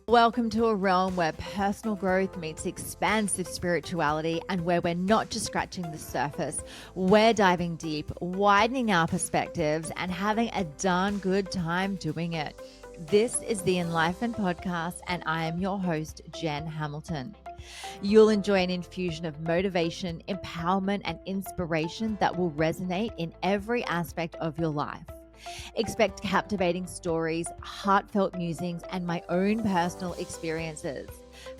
Welcome to a realm where personal growth meets expansive spirituality and where we're not just scratching the surface. We're diving deep, widening our perspectives, and having a darn good time doing it. This is the Enlightened Podcast, and I am your host, Jen Hamilton. You'll enjoy an infusion of motivation, empowerment, and inspiration that will resonate in every aspect of your life. Expect captivating stories, heartfelt musings, and my own personal experiences.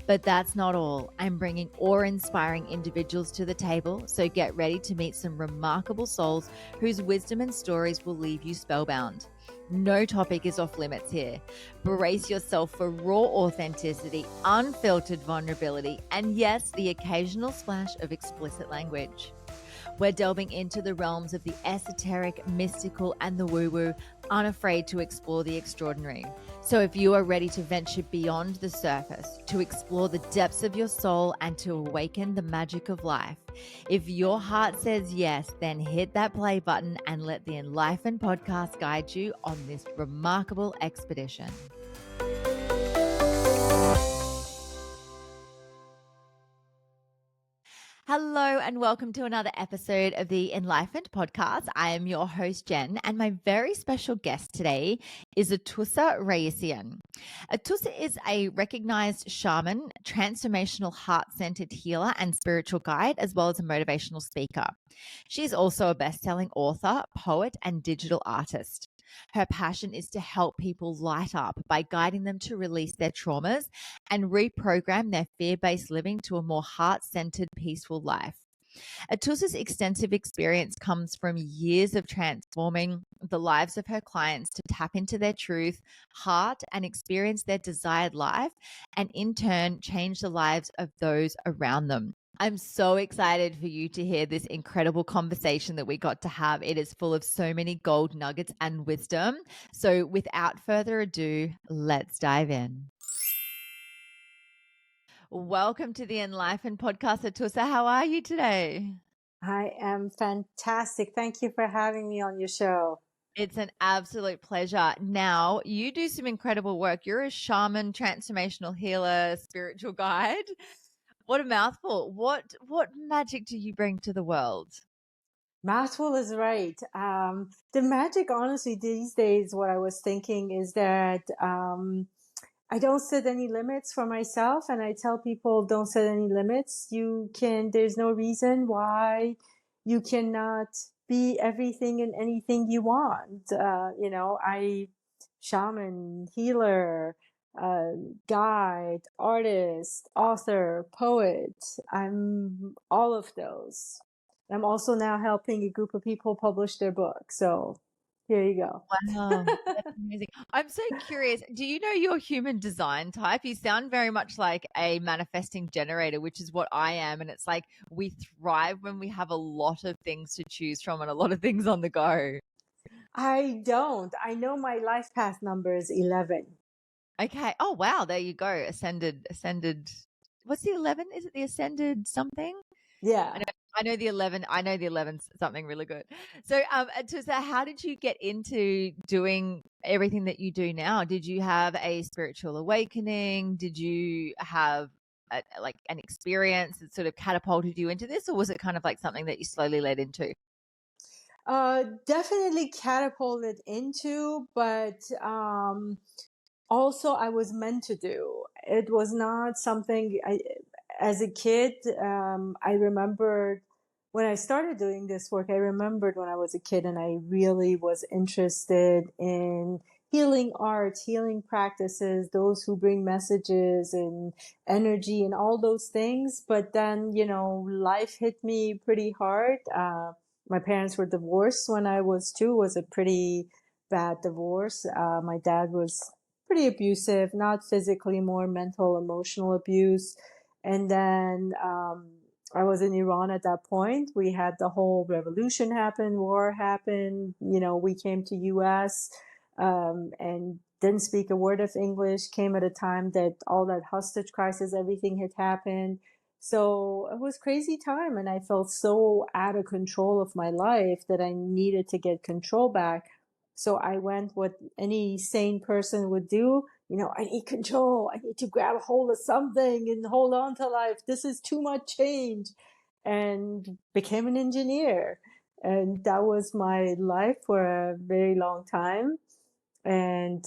But that's not all. I'm bringing awe-inspiring individuals to the table, so get ready to meet some remarkable souls whose wisdom and stories will leave you spellbound. No topic is off limits here. Brace yourself for raw authenticity, unfiltered vulnerability, and yes, the occasional splash of explicit language. We're delving into the realms of the esoteric, mystical, and the woo-woo, unafraid to explore the extraordinary. So if you are ready to venture beyond the surface, to explore the depths of your soul, and to awaken the magic of life, if your heart says yes, then hit that play button and let the Enlightened Podcast guide you on this remarkable expedition. Hello and welcome to another episode of the Enlightened Podcast. I am your host, Jen, and my very special guest today is Atousa Raissyan. Atousa is a recognized shaman, transformational heart-centered healer and spiritual guide, as well as a motivational speaker. She is also a best-selling author, poet, and digital artist. Her passion is to help people light up by guiding them to release their traumas and reprogram their fear-based living to a more heart-centered, peaceful life. Atousa's extensive experience comes from years of transforming the lives of her clients to tap into their truth, heart, and experience their desired life, and in turn, change the lives of those around them. I'm so excited for you to hear this incredible conversation that we got to have. It is full of so many gold nuggets and wisdom. So without further ado, let's dive in. Welcome to the Enlightened Podcast, Atousa. How are you today? I am fantastic. Thank you for having me on your show. It's an absolute pleasure. Now, you do some incredible work. You're a shaman, transformational healer, spiritual guide. What a mouthful. What magic do you bring to the world? Mouthful is right. The magic, honestly, these days, what I was thinking is that I don't set any limits for myself, and I tell people don't set any limits. There's no reason why you cannot be everything and anything you want. Shaman, healer, guide, artist, author, poet. I'm all of those. I'm also now helping a group of people publish their book. So here you go. Wow, that's amazing. I'm so curious. Do you know your human design type? You sound very much like a manifesting generator, which is what I am. And it's like we thrive when we have a lot of things to choose from and a lot of things on the go. I don't. I know my life path number is 11. Okay. Oh, wow. There you go. Ascended. What's the 11? Is it the ascended something? Yeah. I know the 11. I know the 11's something really good. So, Atousa, how did you get into doing everything that you do now? Did you have a spiritual awakening? Did you have an experience that sort of catapulted you into this, or was it kind of like something that you slowly led into? Definitely catapulted into, but also I was meant to do. It was not something as a kid, I remembered when I started doing this work, I remembered when I was a kid and I really was interested in healing arts, healing practices, those who bring messages and energy and all those things. But then, life hit me pretty hard. My parents were divorced when I was 2. It was a pretty bad divorce. My dad was pretty abusive, not physically, more mental, emotional abuse. And then I was in Iran at that point. We had the whole revolution happen, war happened. We came to US and didn't speak a word of English, came at a time that all that hostage crisis, everything had happened. So it was crazy time, and I felt so out of control of my life that I needed to get control back. So I went what any sane person would do. I need control. I need to grab a hold of something and hold on to life. This is too much change. And became an engineer. And that was my life for a very long time. And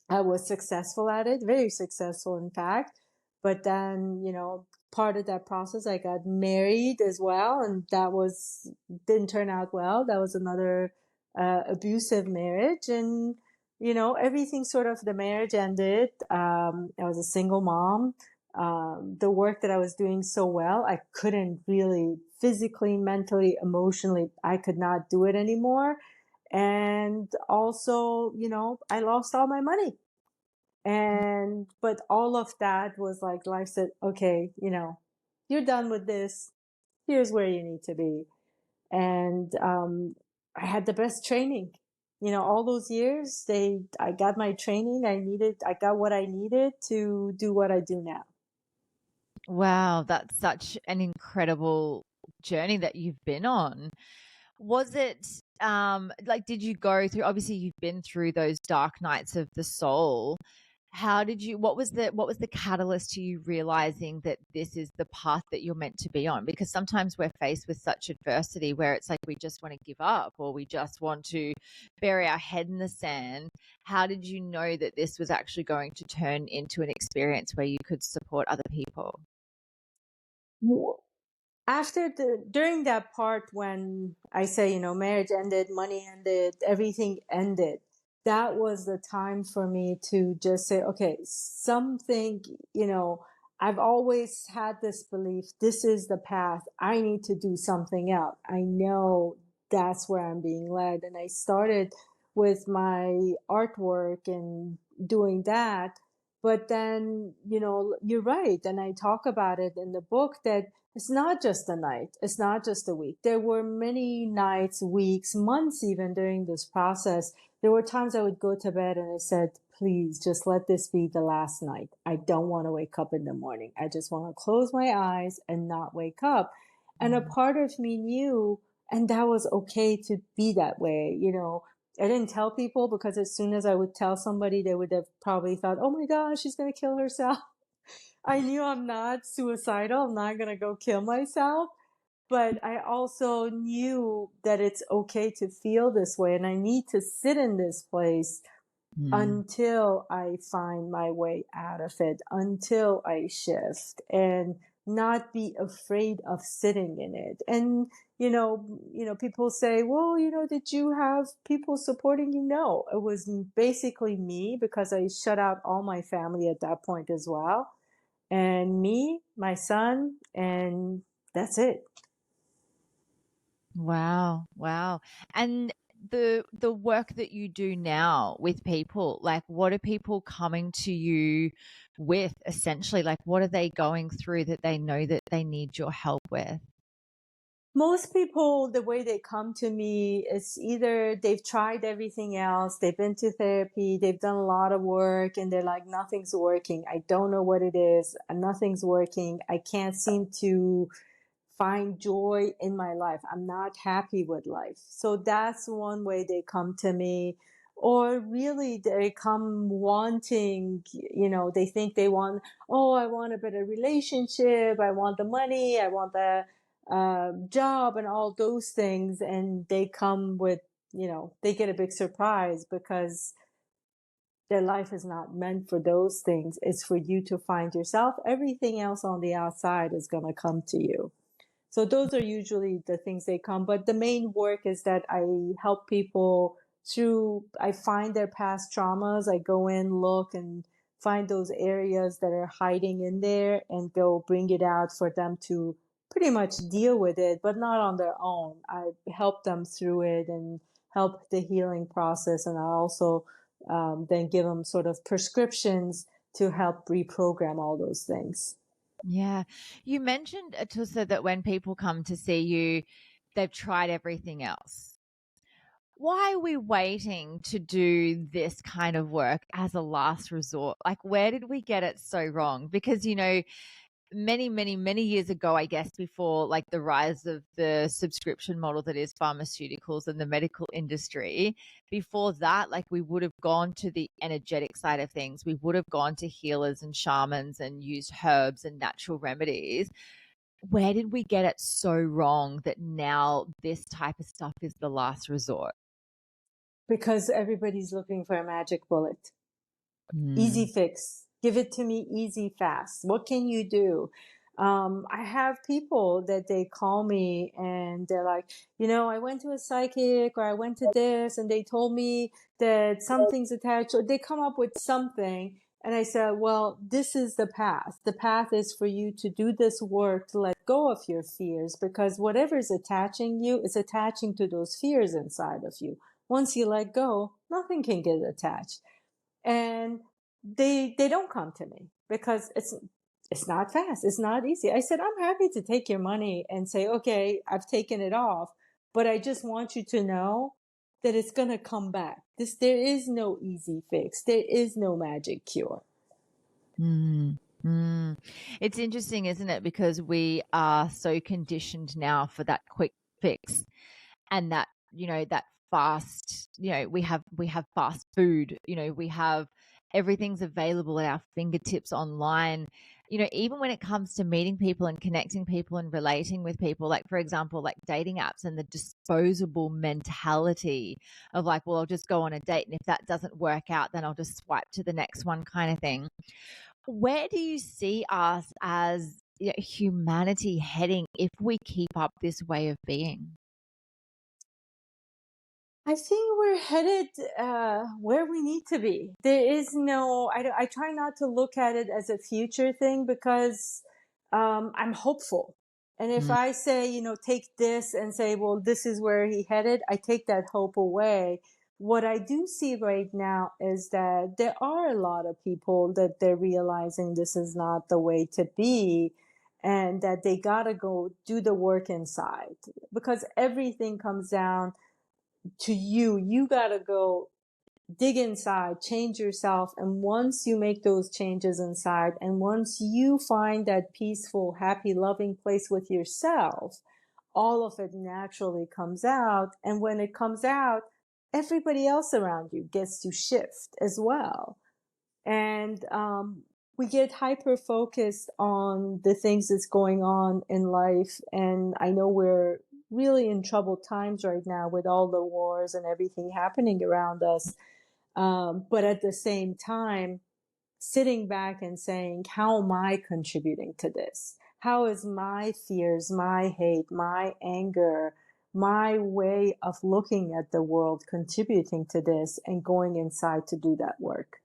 I was successful at it, very successful, in fact. But then, part of that process, I got married as well, and didn't turn out well. That was another abusive marriage, and everything sort of the marriage ended. I was a single mom. The work that I was doing so well, I couldn't really physically, mentally, emotionally, I could not do it anymore. And also, I lost all my money. But all of that was like life said, okay, you're done with this. Here's where you need to be. And I had the best training. All those years, I got my training. I got what I needed to do what I do now. Wow, that's such an incredible journey that you've been on. Was it like did you go through, obviously you've been through those dark nights of the soul. How did you what was the catalyst to you realizing that this is the path that you're meant to be on? Because sometimes we're faced with such adversity where it's like we just want to give up or we just want to bury our head in the sand. How did you know that this was actually going to turn into an experience where you could support other people? During that part when I say, marriage ended, money ended, everything ended, that was the time for me to just say, okay, something, I've always had this belief, this is the path. I need to do something else. I know that's where I'm being led. And I started with my artwork and doing that. But then, you're right. And I talk about it in the book that it's not just a night. It's not just a week. There were many nights, weeks, months even during this process. There were times I would go to bed and I said, please just let this be the last night. I don't want to wake up in the morning. I just want to close my eyes and not wake up. And a part of me knew, and that was okay to be that way. I didn't tell people because as soon as I would tell somebody, they would have probably thought, oh my gosh, she's going to kill herself. I knew I'm not suicidal. I'm not going to go kill myself. But I also knew that it's okay to feel this way. And I need to sit in this place until I find my way out of it, until I shift and not be afraid of sitting in it. And, people say, well, did you have people supporting you? No, it was basically me because I shut out all my family at that point as well. And me, my son, and that's it. Wow, wow. And the work that you do now with people, like what are people coming to you with essentially? Like what are they going through that they know that they need your help with? Most people, the way they come to me is either they've tried everything else, they've been to therapy, they've done a lot of work, and they're like, nothing's working. I don't know what it is. Nothing's working. I can't seem to find joy in my life. I'm not happy with life. So that's one way they come to me. Or really they come wanting, they think they want, oh, I want a better relationship. I want the money. I want the job and all those things. And they come with, they get a big surprise because their life is not meant for those things. It's for you to find yourself. Everything else on the outside is going to come to you. So those are usually the things they come. But the main work is that I help people I find their past traumas. I go in, look, and find those areas that are hiding in there and go bring it out for them to pretty much deal with it, but not on their own. I help them through it and help the healing process. And I also then give them sort of prescriptions to help reprogram all those things. Yeah. You mentioned, Atousa, that when people come to see you, they've tried everything else. Why are we waiting to do this kind of work as a last resort? Like, where did we get it so wrong? Because, many years ago, I guess, before like the rise of the subscription model that is pharmaceuticals and the medical industry, before that, like we would have gone to the energetic side of things. We would have gone to healers and shamans and used herbs and natural remedies. Where did we get it so wrong that now this type of stuff is the last resort? Because everybody's looking for a magic bullet. Easy Mm. fix. Give it to me easy, fast. What can you do? I have people that they call me and they're like, I went to a psychic or I went to this and they told me that something's attached, or they come up with something. And I said, well, this is the path. The path is for you to do this work, to let go of your fears, because whatever is attaching you is attaching to those fears inside of you. Once you let go, nothing can get attached. And they don't come to me because it's not fast. It's not easy. I said, I'm happy to take your money and say, okay, I've taken it off, but I just want you to know that it's going to come back. There is no easy fix. There is no magic cure. Mm, mm. It's interesting, isn't it? Because we are so conditioned now for that quick fix and that, that fast, we have fast food, we have everything's available at our fingertips online. Even when it comes to meeting people and connecting people and relating with people, like for example, like dating apps and the disposable mentality of like, well, I'll just go on a date and if that doesn't work out, then I'll just swipe to the next one kind of thing. Where do you see us as humanity heading if we keep up this way of being? I think we're headed where we need to be. There is no, I try not to look at it as a future thing because I'm hopeful. And if Mm, I say, take this and say, well, this is where he headed, I take that hope away. What I do see right now is that there are a lot of people that they're realizing this is not the way to be and that they got to go do the work inside because everything comes down to you. You got to go dig inside, change yourself. And once you make those changes inside, and once you find that peaceful, happy, loving place with yourself, all of it naturally comes out. And when it comes out, everybody else around you gets to shift as well. And we get hyper focused on the things that's going on in life. And I know we're really in troubled times right now with all the wars and everything happening around us. But at the same time, sitting back and saying, how am I contributing to this? How is my fears, my hate, my anger, my way of looking at the world contributing to this, and going inside to do that work?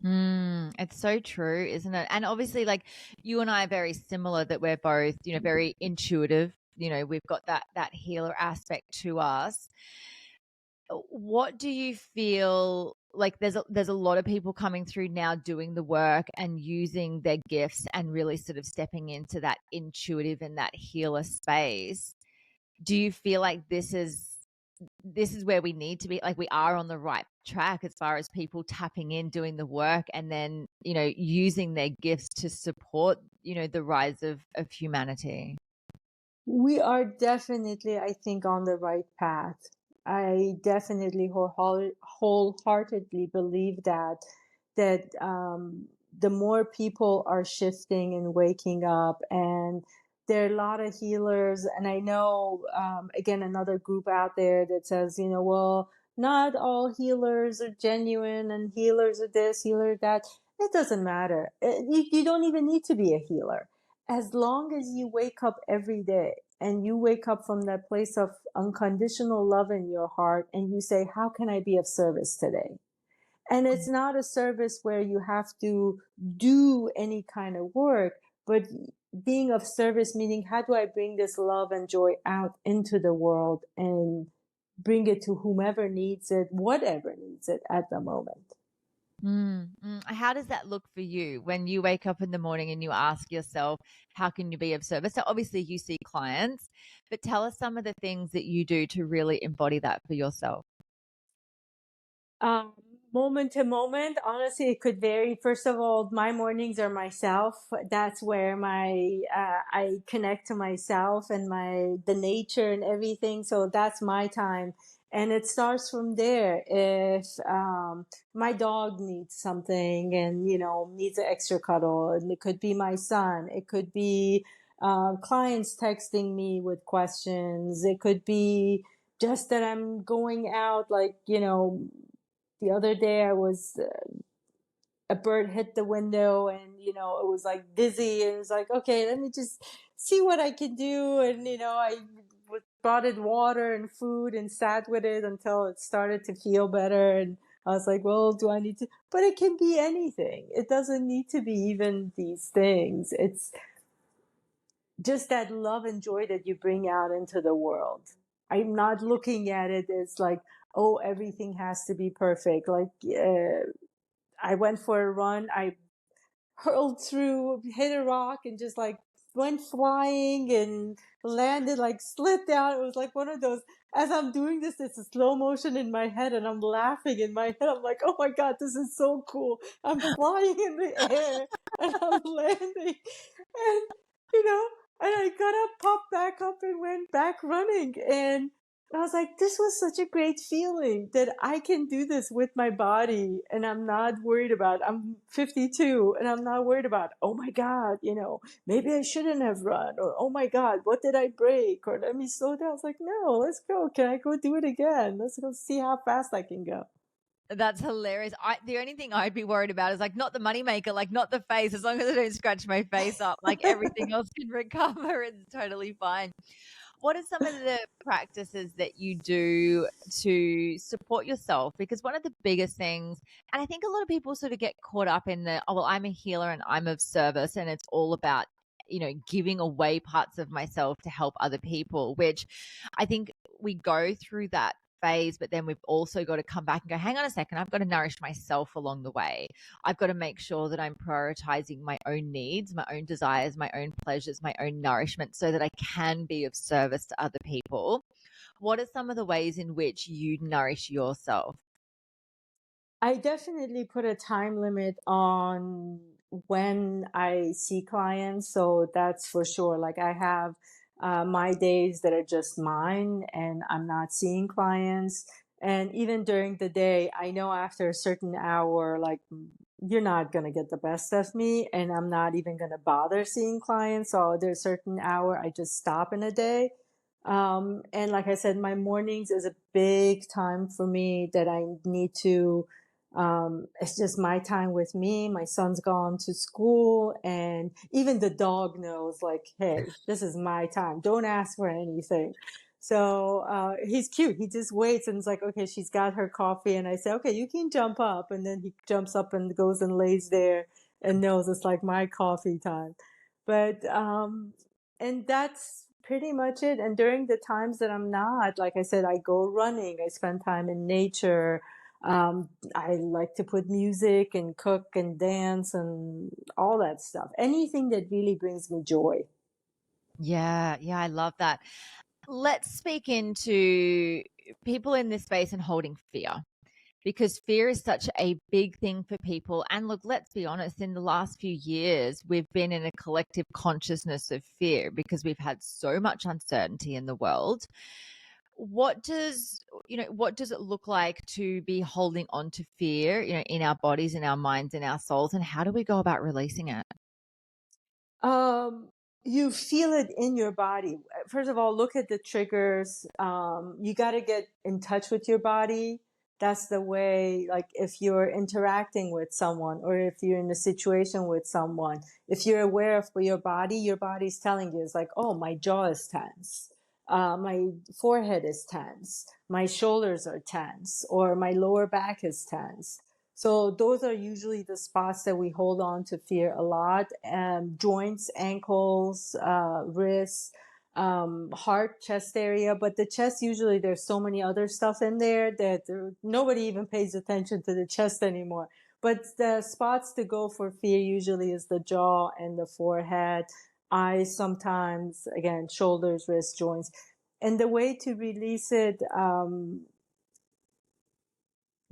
it's so true, isn't it? And obviously, like you and I are very similar that we're both, very intuitive. We've got that healer aspect to us. What do you feel like there's a lot of people coming through now doing the work and using their gifts and really sort of stepping into that intuitive and that healer space. Do you feel like this is where we need to be, like we are on the right track as far as people tapping in, doing the work, and then using their gifts to support the rise of humanity? We are definitely, I think, on the right path. I definitely wholeheartedly believe that the more people are shifting and waking up, and there are a lot of healers. And I know, again, another group out there that says, well, not all healers are genuine, and healers are this, healer that. It doesn't matter. You don't even need to be a healer as long as you wake up every day and you wake up from that place of unconditional love in your heart and you say, how can I be of service today? And it's not a service where you have to do any kind of work, but being of service, meaning how do I bring this love and joy out into the world and bring it to whomever needs it, whatever needs it at the moment. How does that look for you when you wake up in the morning and you ask yourself, how can you be of service? So obviously you see clients, but tell us some of the things that you do to really embody that for yourself. Moment to moment, honestly, it could vary. First of all, my mornings are myself. That's where I connect to myself and the nature and everything. So that's my time, and it starts from there. If my dog needs something and needs an extra cuddle, and it could be my son, it could be clients texting me with questions, it could be just that I'm going out, like the other day I was a bird hit the window, and it was like dizzy, and it was like, okay, let me just see what I can do. And I brought it water and food and sat with it until it started to feel better. And I was like, well, do I need to? But it can be anything. It doesn't need to be even these things. It's just that love and joy that you bring out into the world. I'm not looking at it as like, oh, everything has to be perfect. Like, I went for a run. I hurled through, hit a rock, and just like went flying and landed, like slid down. It was like one of those. As I'm doing this, it's a slow motion in my head, and I'm laughing in my head. I'm like, oh my God, this is so cool. I'm flying in the air and I'm landing. And, you know, and I got up, popped back up, and went back running. And I was like, this was such a great feeling that I can do this with my body, and I'm not worried about, I'm 52 and I'm not worried about, oh my God, maybe I shouldn't have run, or oh my God, what did I break? Or let me slow down. I was like, no, let's go. Can I go do it again? Let's go see how fast I can go. That's hilarious. The only thing I'd be worried about is, like, not the moneymaker, like, not the face. As long as I don't scratch my face up, like, everything else can recover. It's totally fine. What are some of the practices that you do to support yourself? Because one of the biggest things, and I think a lot of people sort of get caught up in the, oh, well, I'm a healer and I'm of service, and it's all about, giving away parts of myself to help other people, which I think we go through that phase, but then we've also got to come back and go, hang on a second, I've got to nourish myself along the way. I've got to make sure that I'm prioritizing my own needs, my own desires, my own pleasures, my own nourishment, so that I can be of service to other people. What are some of the ways in which you nourish yourself? I definitely put a time limit on when I see clients. So that's for sure. Like, I have my days that are just mine and I'm not seeing clients. And even during the day, I know after a certain hour, like, you're not going to get the best of me, and I'm not even going to bother seeing clients. So there's a certain hour I just stop in a day. And like I said, my mornings is a big time for me that I need to, it's just my time with me. My son's gone to school, and even the dog knows, like, hey, this is my time. Don't ask for anything. So he's cute. He just waits and is like, okay, she's got her coffee. And I say, okay, you can jump up. And then he jumps up and goes and lays there and knows it's like my coffee time. But, and that's pretty much it. And during the times that I'm not, like I said, I go running, I spend time in nature. I like to put music and cook and dance and all that stuff. Anything that really brings me joy. Yeah, yeah, I love that. Let's speak into people in this space and holding fear, because fear is such a big thing for people. And look, let's be honest, in the last few years, we've been in a collective consciousness of fear because we've had so much uncertainty in the world. What does it look like to be holding on to fear, in our bodies, in our minds, in our souls, and how do we go about releasing it? Um, you feel it in your body. First of all, look at the triggers. You got to get in touch with your body. That's the way, like, if you're interacting with someone, or if you're in a situation with someone, if you're aware of your body's telling you, it's like, oh, my jaw is tense. My forehead is tense. My shoulders are tense, or my lower back is tense. So those are usually the spots that we hold on to fear a lot. Joints, ankles, wrists, heart, chest area. But the chest, usually there's so many other stuff in there that nobody even pays attention to the chest anymore. But the spots to go for fear usually is the jaw and the forehead, eyes sometimes, again, shoulders, wrists, joints. And the way to release it,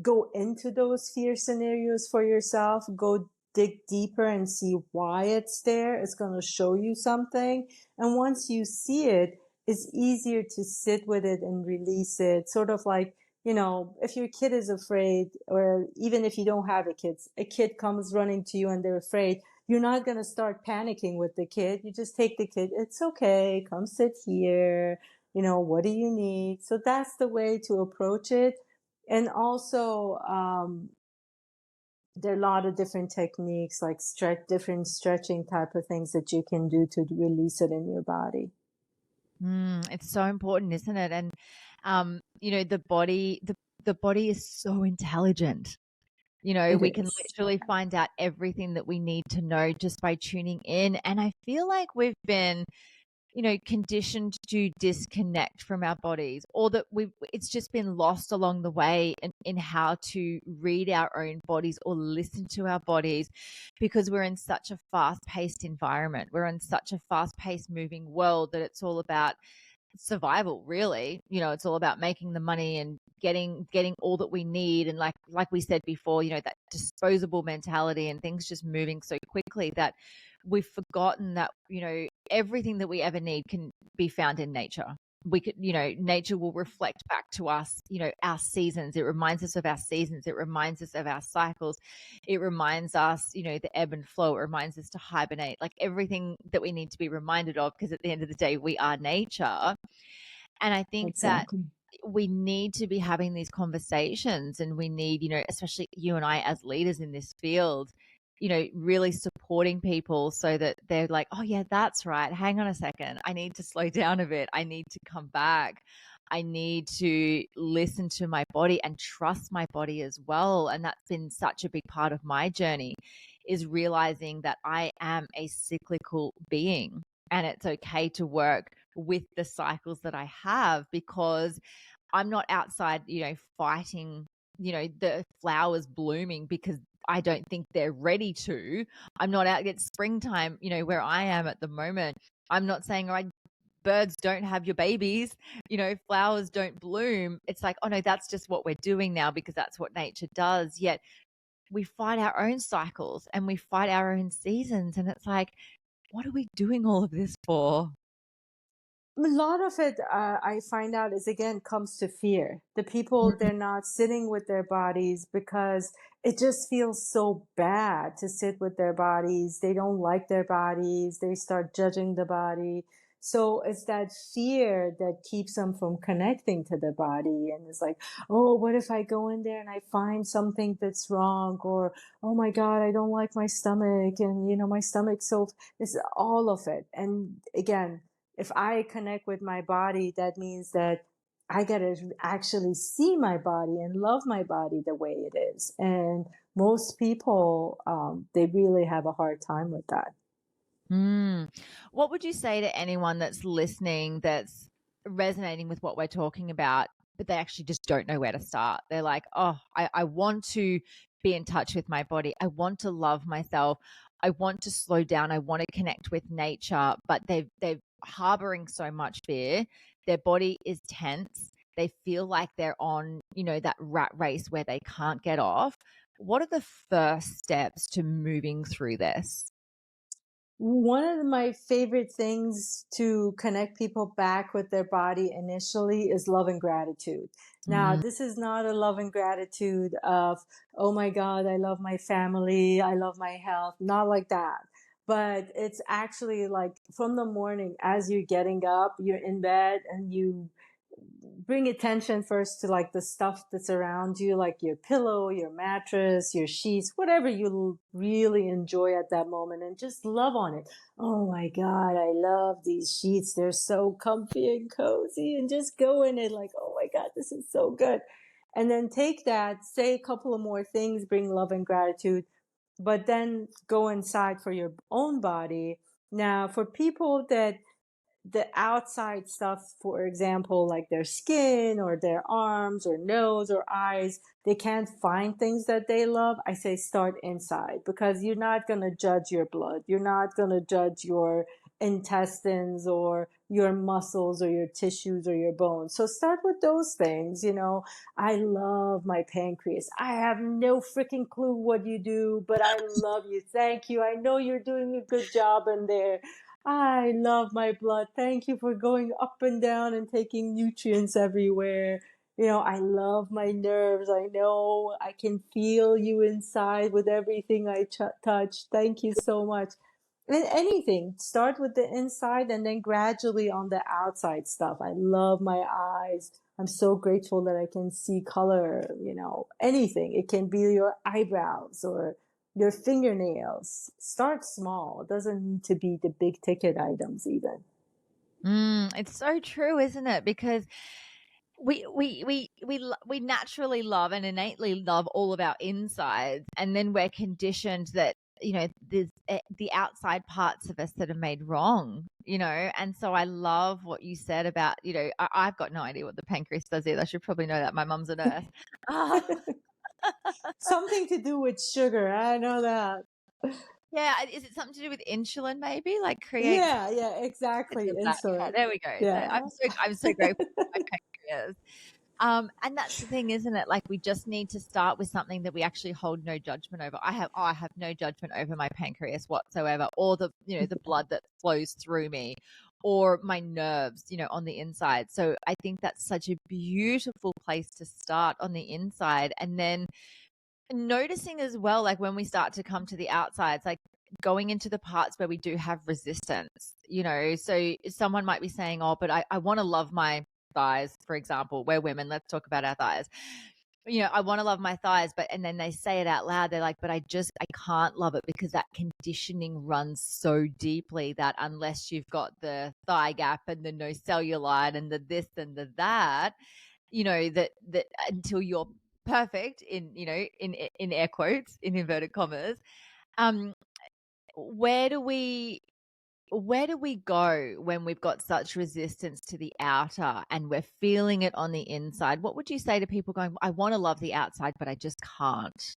go into those fear scenarios for yourself, go dig deeper and see why it's there. It's going to show you something. And once you see it, it's easier to sit with it and release it. Sort of like, if your kid is afraid, or even if you don't have a kid comes running to you and they're afraid, you're not going to start panicking with the kid. You just take the kid. It's okay. Come sit here. What do you need? So that's the way to approach it. And also, there are a lot of different techniques, like different stretching type of things that you can do to release it in your body. It's so important, isn't it? And the body is so intelligent. It We can is. literally find out everything that we need to know just by tuning in. And I feel like we've been conditioned to disconnect from our bodies, or that it's just been lost along the way in how to read our own bodies or listen to our bodies, because we're in such a fast-paced environment. We're in such a fast-paced moving world that it's all about survival, really. It's all about making the money and getting all that we need. And like we said before, that disposable mentality, and things just moving so quickly that we've forgotten that everything that we ever need can be found in nature. We could, nature will reflect back to us, our seasons. It reminds us of our seasons. It reminds us of our cycles. It reminds us, the ebb and flow. It reminds us to hibernate, like everything that we need to be reminded of, because at the end of the day, we are nature. And I think that Exactly. we need to be having these conversations, and we need, especially you and I as leaders in this field, really supporting people so that they're like, oh yeah, that's right. Hang on a second. I need to slow down a bit. I need to come back. I need to listen to my body and trust my body as well. And that's been such a big part of my journey, is realizing that I am a cyclical being, and it's okay to work with the cycles that I have, because I'm not outside, fighting, the flowers blooming because I don't think they're ready to. I'm not out, it's springtime, where I am at the moment. I'm not saying, all right, birds don't have your babies, flowers don't bloom. It's like, oh no, that's just what we're doing now because that's what nature does. Yet we fight our own cycles and we fight our own seasons. And it's like, what are we doing all of this for? A lot of it, I find out, is again comes to fear. The people, they're not sitting with their bodies because it just feels so bad to sit with their bodies. They don't like their bodies. They start judging the body. So it's that fear that keeps them from connecting to the body. And it's like, oh, what if I go in there and I find something that's wrong? Or, oh my God, I don't like my stomach. And, my stomach. So it's all of it. And again, if I connect with my body, that means that I got to actually see my body and love my body the way it is. And most people, they really have a hard time with that. Mm. What would you say to anyone that's listening, that's resonating with what we're talking about, but they actually just don't know where to start? They're like, oh, I want to be in touch with my body. I want to love myself. I want to slow down. I want to connect with nature, but they're harboring so much fear. Their body is tense. They feel like they're on, that rat race where they can't get off. What are the first steps to moving through this? One of my favorite things to connect people back with their body initially is love and gratitude. Now, Mm. this is not a love and gratitude of, oh my God, I love my family, I love my health, not like that. But it's actually like from the morning, as you're getting up, you're in bed and you bring attention first to like the stuff that's around you, like your pillow, your mattress, your sheets, whatever you really enjoy at that moment, and just love on it. Oh my God, I love these sheets. They're so comfy and cozy, and just go in it like, oh my God, this is so good. And then take that, say a couple of more things, bring love and gratitude, but then go inside for your own body. Now, for people that the outside stuff, for example, like their skin or their arms or nose or eyes, they can't find things that they love, I say start inside, because you're not going to judge your blood. You're not going to judge your intestines or your muscles or your tissues or your bones. So start with those things. I love my pancreas. I have no freaking clue what you do, but I love you. Thank you. I know you're doing a good job in there. I love my blood. Thank you for going up and down and taking nutrients everywhere. I love my nerves. I know I can feel you inside with everything I touch. Thank you so much. And anything, start with the inside and then gradually on the outside stuff. I love my eyes. I'm so grateful that I can see color, anything. It can be your eyebrows or your fingernails. Start small. It doesn't need to be the big ticket items even. It's so true, isn't it? Because we naturally love and innately love all of our insides, and then we're conditioned that there's the outside parts of us that are made wrong, and so I love what you said about I've got no idea what the pancreas does either. I should probably know that. My mum's a nurse. Something to do with sugar. I know that. Yeah, is it something to do with insulin maybe, like creates Yeah, it exactly. does that. Yeah, Insulin. there we go. So Yeah. I'm so grateful for my pancreas. And that's the thing, isn't it? Like, we just need to start with something that we actually hold no judgment over. I have no judgment over my pancreas whatsoever, or the blood that flows through me, or my nerves, on the inside. So I think that's such a beautiful place to start, on the inside. And then noticing as well, like when we start to come to the outsides, like going into the parts where we do have resistance, so someone might be saying, oh, but I want to love my thighs, for example. We're women, let's talk about our thighs. I want to love my thighs, and then they say it out loud. They're like, but I can't love it because that conditioning runs so deeply that unless you've got the thigh gap and the no cellulite and the this and the that, that until you're perfect in air quotes, in inverted commas, um, where do we go when we've got such resistance to the outer and we're feeling it on the inside? What would you say to people going, I want to love the outside, but I just can't?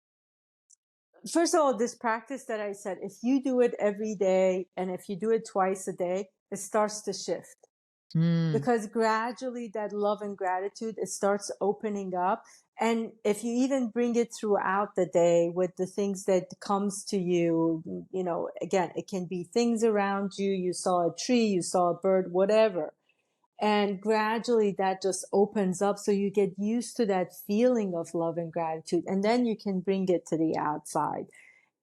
First of all, this practice that I said, if you do it every day and if you do it twice a day, it starts to shift. Because gradually that love and gratitude, it starts opening up. And if you even bring it throughout the day with the things that comes to you, again, it can be things around you. You saw a tree, you saw a bird, whatever. And gradually that just opens up. So you get used to that feeling of love and gratitude. And then you can bring it to the outside.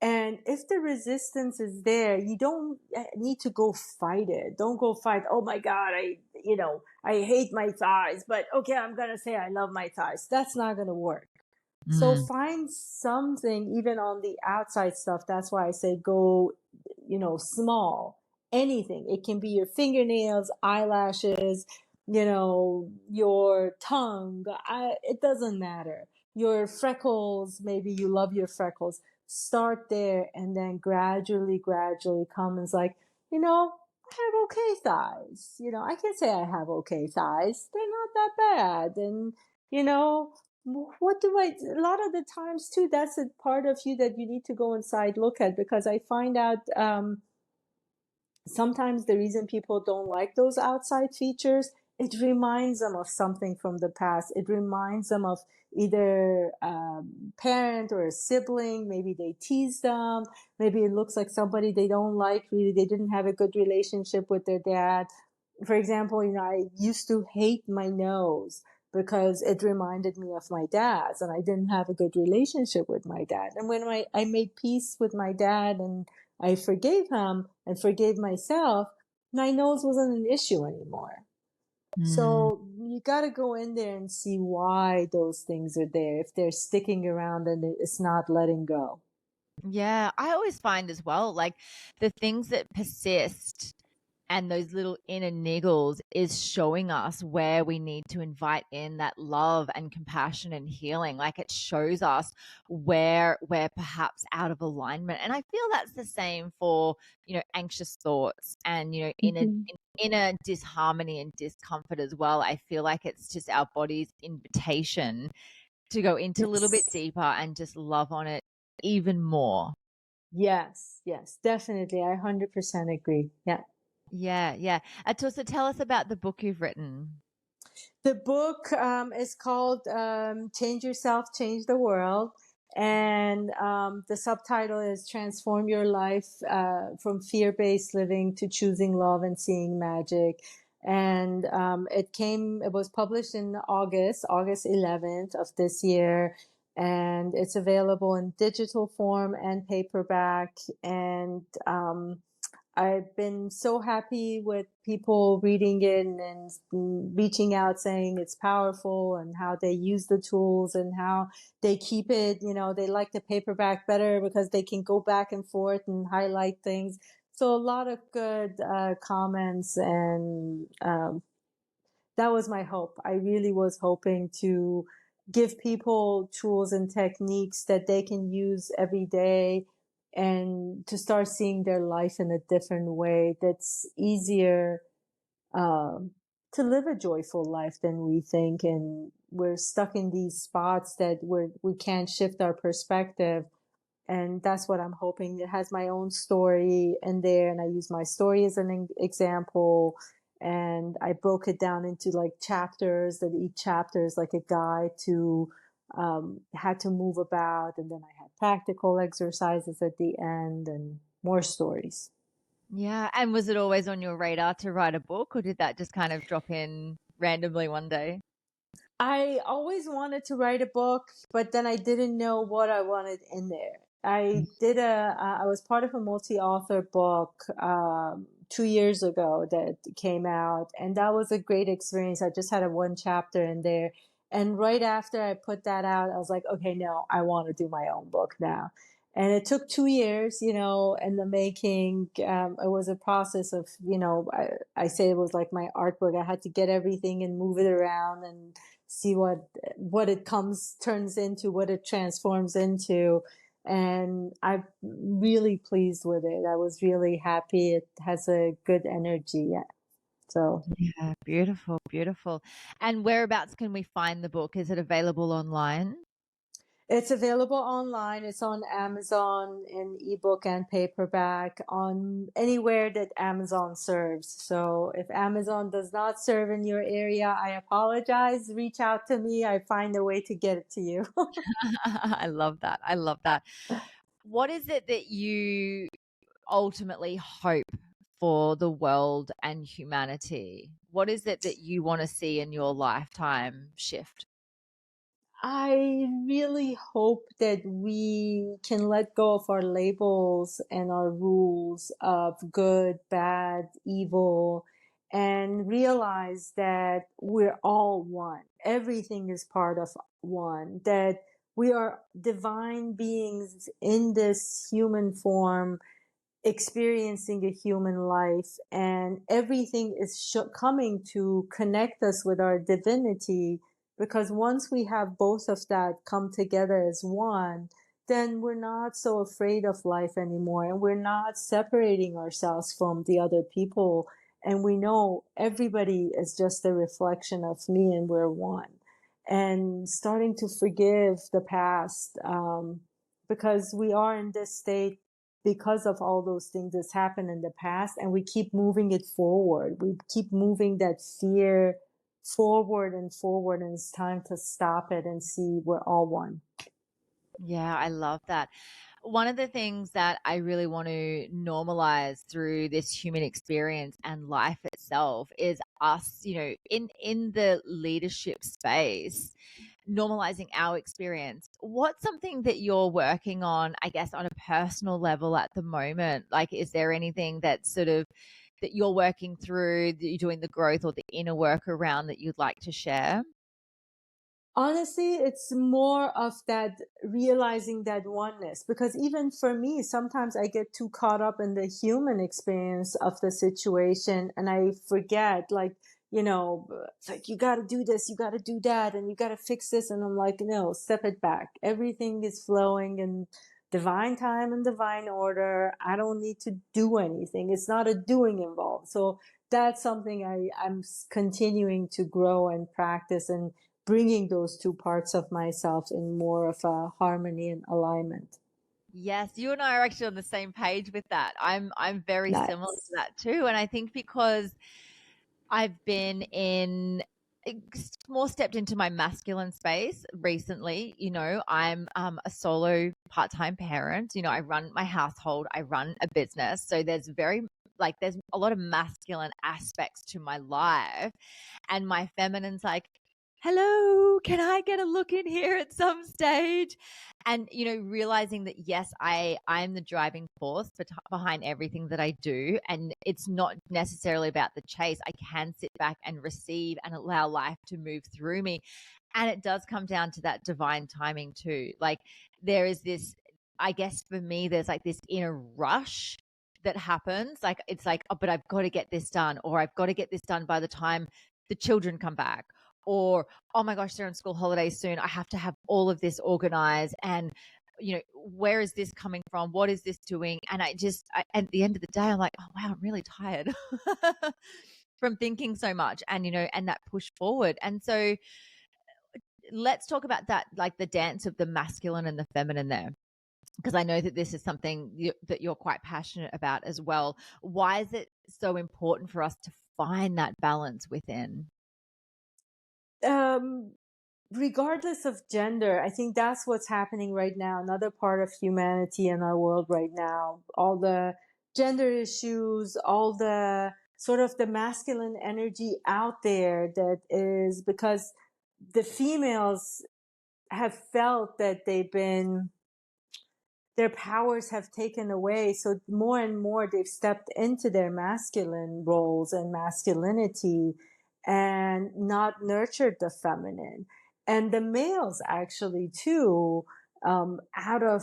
And if the resistance is there, you don't need to go fight it. Don't go fight. Oh my God, I hate my thighs, but okay, I'm going to say I love my thighs. That's not going to work. So find something even on the outside stuff. That's why I say go, small, anything. It can be your fingernails, eyelashes, your tongue. It doesn't matter. Your freckles, maybe you love your freckles. Start there and then gradually come and like, I have okay thighs. I can say I have okay thighs. They're not that bad. And, what do a lot of the times too, that's a part of you that you need to go inside, look at, because I find out, sometimes the reason people don't like those outside features, it reminds them of something from the past. It reminds them of either a parent or a sibling. Maybe they teased them. Maybe it looks like somebody they don't like. Really, they didn't have a good relationship with their dad. For example, I used to hate my nose because it reminded me of my dad's, and I didn't have a good relationship with my dad. And when I made peace with my dad and I forgave him and forgave myself, my nose wasn't an issue anymore. So you got to go in there and see why those things are there, if they're sticking around and it's not letting go. Yeah, I always find as well, like the things that persist and those little inner niggles is showing us where we need to invite in that love and compassion and healing. Like, it shows us where we're perhaps out of alignment. And I feel that's the same for, anxious thoughts and, inner disharmony and discomfort as well. I feel like it's just our body's invitation to go into a little bit Yes. deeper and just love on it even more. Yes, definitely. I 100% agree. Yeah. Yeah, yeah. Atousa, tell us about the book you've written. The book is called Change Yourself, Change the World. And the subtitle is Transform Your Life from Fear Based Living to Choosing Love and Seeing Magic. And it was published in August 11th of this year. And it's available in digital form and paperback. And I've been so happy with people reading it and reaching out saying it's powerful and how they use the tools and how they keep it. They like the paperback better because they can go back and forth and highlight things. So a lot of good comments, and that was my hope. I really was hoping to give people tools and techniques that they can use every day and to start seeing their life in a different way that's easier um, to live a joyful life than we think. And we're stuck in these spots that we can't shift our perspective, and that's what I'm hoping. It has my own story in there, and I use my story as an example. And I broke it down into like chapters, that each chapter is like a guide to how to move about. And then I had practical exercises at the end and more stories. Yeah. And was it always on your radar to write a book, or did that just kind of drop in randomly one day? I always wanted to write a book, but then I didn't know what I wanted in there. I was part of a multi-author book 2 years ago that came out, and that was a great experience. I just had a one chapter in there. And right after I put that out, I was like, okay, no, I want to do my own book now. And it took 2 years, in the making. It was a process of, I say it was like my artwork. I had to get everything and move it around and see what it turns into, what it transforms into. And I'm really pleased with it. I was really happy. It has a good energy. Yeah. So Yeah, beautiful, beautiful. And whereabouts can we find the book? Is it available online? it's available online. It's on Amazon in ebook and paperback, on anywhere that Amazon serves. So if Amazon does not serve in your area, I apologize. Reach out to me. I find a way to get it to you. I love that. I love that. What is it that you ultimately hope for the world and humanity? What is it that you want to see in your lifetime shift? I really hope that we can let go of our labels and our rules of good, bad, evil, and realize that we're all one. Everything is part of one, that we are divine beings in this human form, experiencing a human life, and everything is coming to connect us with our divinity. Because once we have both of that come together as one, then we're not so afraid of life anymore, and we're not separating ourselves from the other people. And we know everybody is just a reflection of me, and we're one. And starting to forgive the past, because we are in this state because of all those things that's happened in the past, and we keep moving it forward. We keep moving that fear forward and forward, and it's time to stop it and see we're all one. Yeah, I love that. One of the things that I really want to normalize through this human experience and life itself is us, in the leadership space, normalizing our experience. What's something that you're working on, I guess, on a personal level at the moment? Like, is there anything that sort of that you're working through, that you're doing the growth or the inner work around that you'd like to share? Honestly, it's more of that realizing that oneness, because even for me, sometimes I get too caught up in the human experience of the situation, and I forget, like, it's like, you got to do this, you got to do that, and you got to fix this. And I'm like, no, step it back. Everything is flowing in divine time and divine order. I don't need to do anything. It's not a doing involved. So that's something I'm continuing to grow and practice, and bringing those two parts of myself in more of a harmony and alignment. Yes, you and I are actually on the same page with that. I'm very similar to Nice. that too. And I think because I've been more stepped into my masculine space recently. I'm a solo part-time parent. I run my household, I run a business. So there's a lot of masculine aspects to my life. And my feminine's like, hello, can I get a look in here at some stage? And realizing that yes, I'm the driving force behind everything that I do, and it's not necessarily about the chase. I can sit back and receive and allow life to move through me. And it does come down to that divine timing too. Like, there is this, I guess for me, there's like this inner rush that happens. Like, it's like, oh, but I've got to get this done, or I've got to get this done by the time the children come back, or oh my gosh, they're on school holidays soon, I have to have all of this organized. And where is this coming from, what is this doing? And at the end of the day, I'm like, oh wow, I'm really tired from thinking so much, and and that push forward. And so let's talk about that, like the dance of the masculine and the feminine there, because I know that this is something that you're quite passionate about as well. Why is it so important for us to find that balance within? Um, Regardless of gender, I think that's what's happening right now. Another part of humanity in our world right now, all the gender issues, all the sort of the masculine energy out there, that is because the females have felt that their powers have taken away. So more and more they've stepped into their masculine roles and masculinity and not nurtured the feminine. And the males actually too, out of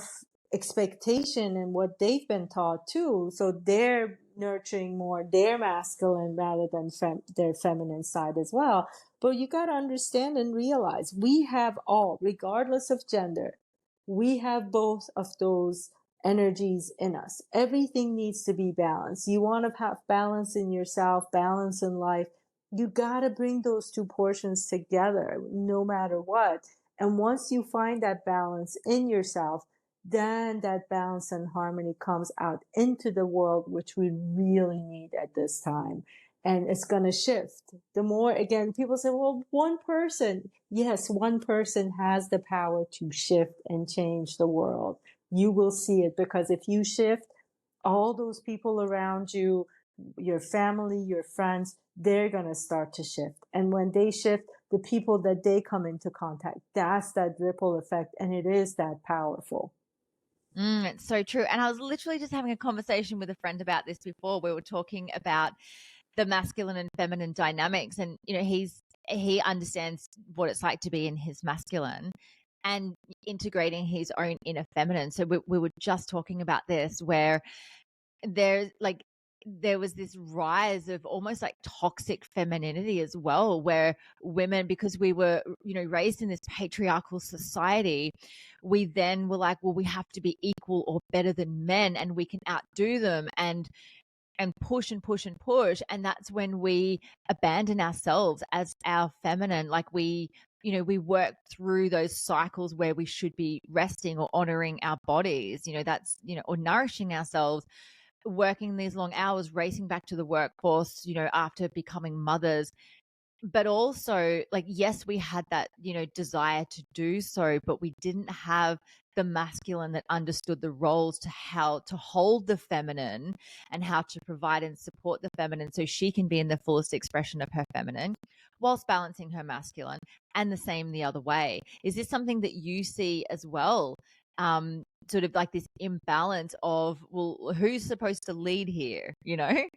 expectation and what they've been taught too. So they're nurturing more their masculine rather than their feminine side as well. But you got to understand and realize we have all, regardless of gender, we have both of those energies in us. Everything needs to be balanced. You want to have balance in yourself, balance in life. You got to bring those two portions together no matter what. And once you find that balance in yourself, then that balance and harmony comes out into the world, which we really need at this time. And it's going to shift. The more, again, people say, well, one person. Yes, one person has the power to shift and change the world. You will see it, because if you shift, all those people around you, your family, your friends, they're going to start to shift. And when they shift, the people that they come into contact, that's that ripple effect. And it is that powerful. It's so true. And I was literally just having a conversation with a friend about this before. We were talking about the masculine and feminine dynamics, and he understands what it's like to be in his masculine and integrating his own inner feminine. So we were just talking about this, where there was this rise of almost like toxic femininity as well, where women, because we were raised in this patriarchal society, we then were like, well, we have to be equal or better than men, and we can outdo them, and push and push and push. And that's when we abandon ourselves as our feminine. Like, we work through those cycles where we should be resting or honoring our bodies, that's, or nourishing ourselves, working these long hours, racing back to the workforce, after becoming mothers. But also, like, yes, we had that, desire to do so, but we didn't have the masculine that understood the roles to how to hold the feminine and how to provide and support the feminine so she can be in the fullest expression of her feminine whilst balancing her masculine, and the same the other way. Is this something that you see as well? Sort of like this imbalance of, well, who's supposed to lead here, It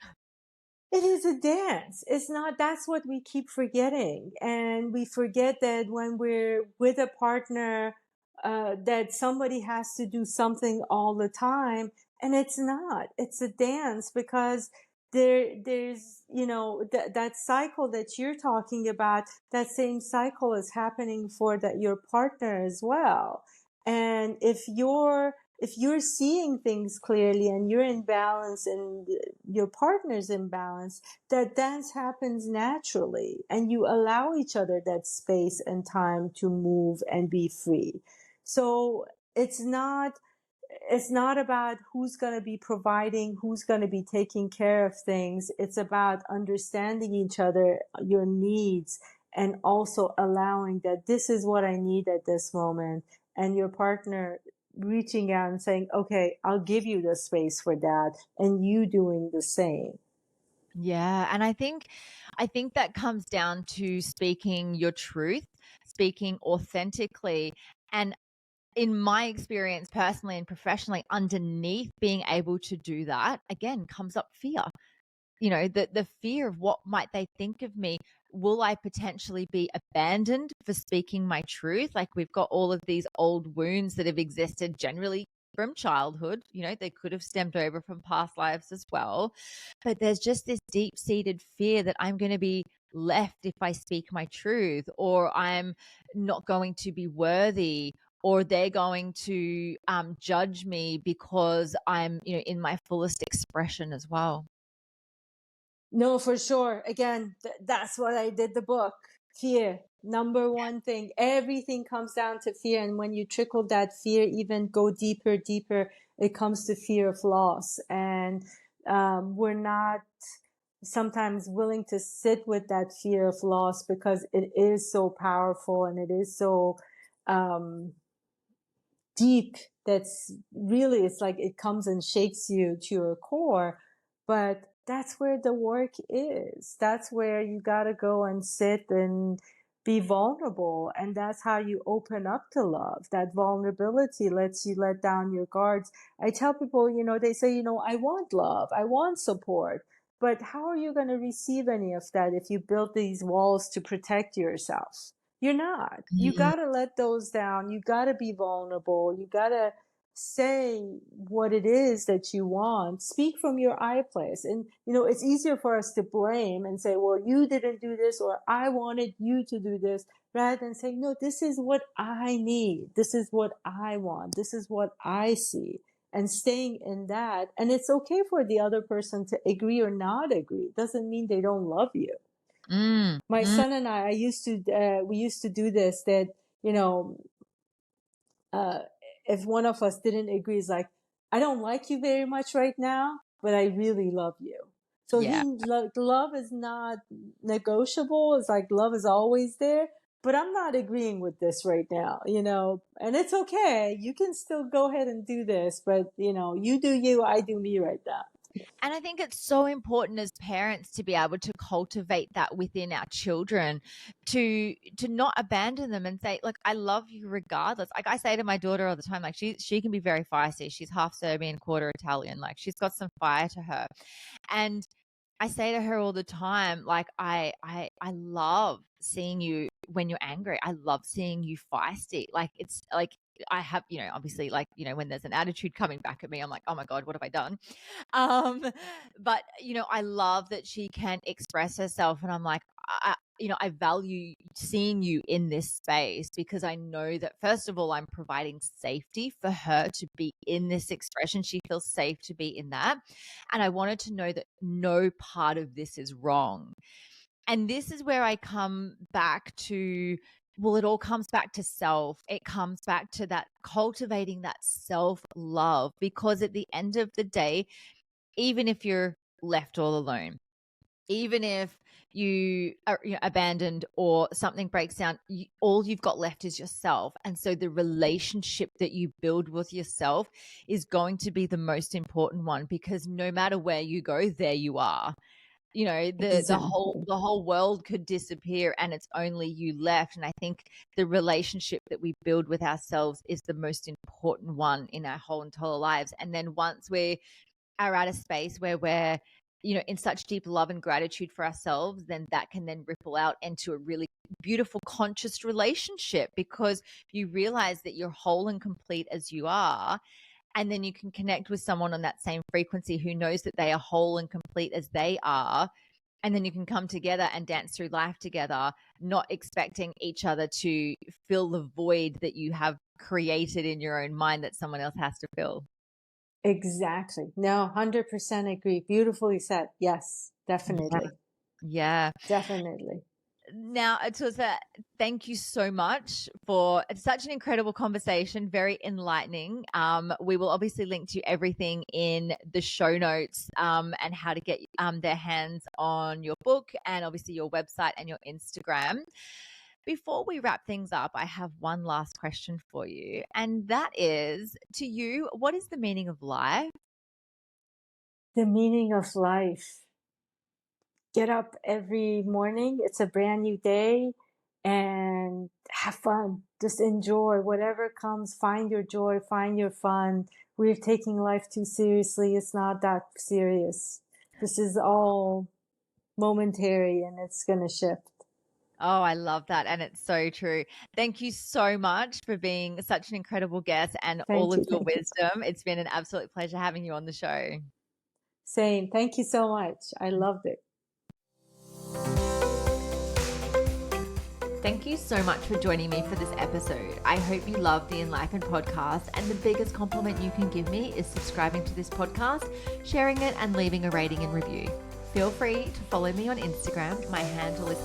is a dance. It's not, that's what we keep forgetting. And we forget that when we're with a partner, that somebody has to do something all the time. And it's not, it's a dance, because there's, that cycle that you're talking about, that same cycle is happening for your partner as well. And if you're seeing things clearly and you're in balance and your partner's in balance, that dance happens naturally, and you allow each other that space and time to move and be free. So it's not, it's not about who's going to be providing, who's going to be taking care of things. It's about understanding each other, your needs, and also allowing that this is what I need at this moment. And your partner reaching out and saying, okay, I'll give you the space for that. And you doing the same. Yeah, and I think that comes down to speaking your truth, speaking authentically, and in my experience personally and professionally, underneath being able to do that, again, comes up fear. The fear of what might they think of me. Will I potentially be abandoned for speaking my truth? Like, we've got all of these old wounds that have existed generally from childhood. They could have stemmed over from past lives as well. But there's just this deep seated fear that I'm going to be left if I speak my truth, or I'm not going to be worthy, or they're going to judge me because I'm, in my fullest expression as well. No, for sure. Again, that's what I did the book. Fear. Number one thing. Everything comes down to fear. And when you trickle that fear, even go deeper, deeper, it comes to fear of loss. And we're not sometimes willing to sit with that fear of loss because it is so powerful and it is so um, deep. That's really, it's like it comes and shakes you to your core. But that's where the work is. That's where you got to go and sit and be vulnerable. And that's how you open up to love. That vulnerability lets you let down your guards. I tell people, they say, I want love, I want support. But how are you going to receive any of that if you build these walls to protect yourself? You're not. You Mm. got to let those down. You got to be vulnerable. You got to say what it is that you want. Speak from your I place. And, it's easier for us to blame and say, well, you didn't do this, or I wanted you to do this, rather than saying, no, this is what I need. This is what I want. This is what I see. And staying in that. And it's okay for the other person to agree or not agree. It doesn't mean they don't love you. Mm, My mm, son and we used to do this, that, you know, uh, if one of us didn't agree, it's like, I don't like you very much right now, but I really love you. So yeah. love is not negotiable. It's like love is always there, but I'm not agreeing with this right now, and it's okay. You can still go ahead and do this, but you do you, I do me right now. And I think it's so important as parents to be able to cultivate that within our children, to not abandon them and say, "Look, I love you regardless." Like, I say to my daughter all the time, like, she can be very feisty. She's half Serbian, quarter Italian. Like, she's got some fire to her. And I say to her all the time, like, I love seeing you when you're angry. I love seeing you feisty. Like, it's like, I have, obviously, like, when there's an attitude coming back at me, I'm like, oh my God, what have I done? Um, but I love that she can express herself, and I'm like, I value seeing you in this space, because I know that, first of all, I'm providing safety for her to be in this expression. She feels safe to be in that. And I wanted to know that no part of this is wrong. And this is where I come back to, well, it all comes back to self. It comes back to that cultivating that self love, because at the end of the day, even if you're left all alone, even if you are abandoned or something breaks down, all you've got left is yourself. And so the relationship that you build with yourself is going to be the most important one, because no matter where you go, there you are. The whole Exactly. the whole world could disappear and it's only you left. And I think the relationship that we build with ourselves is the most important one in our whole entire lives. And then once we are at a space where we're in such deep love and gratitude for ourselves, then that can then ripple out into a really beautiful conscious relationship, because you realize that you're whole and complete as you are. And then you can connect with someone on that same frequency who knows that they are whole and complete as they are. And then you can come together and dance through life together, not expecting each other to fill the void that you have created in your own mind that someone else has to fill. Exactly. No, 100% agree. Beautifully said. Yes, Yeah. definitely. Yeah. Definitely. Now, Atousa, thank you so much for such an incredible conversation, very enlightening. We will obviously link to everything in the show notes, and how to get their hands on your book and obviously your website and your Instagram. Before we wrap things up, I have one last question for you, and that is, to you, what is the meaning of life? The meaning of life. Get up every morning. It's a brand new day and have fun. Just enjoy whatever comes. Find your joy, find your fun. We're taking life too seriously. It's not that serious. This is all momentary and it's going to shift. Oh, I love that. And it's so true. Thank you so much for being such an incredible guest and all Thank of you. your Thank you. wisdom. It's been an absolute pleasure having you on the show. Same. Thank you so much. I loved it. Thank you so much for joining me for this episode. I hope you love the Enlightened podcast, and the biggest compliment you can give me is subscribing to this podcast, sharing it, and leaving a rating and review. Feel free to follow me on Instagram. My handle is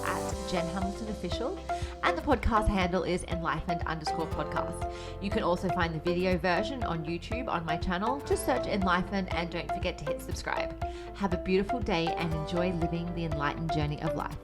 @JenHamiltonOfficial, and the podcast handle is enlightened_podcast. You can also find the video version on YouTube on my channel. Just search Enlightened and don't forget to hit subscribe. Have a beautiful day and enjoy living the enlightened journey of life.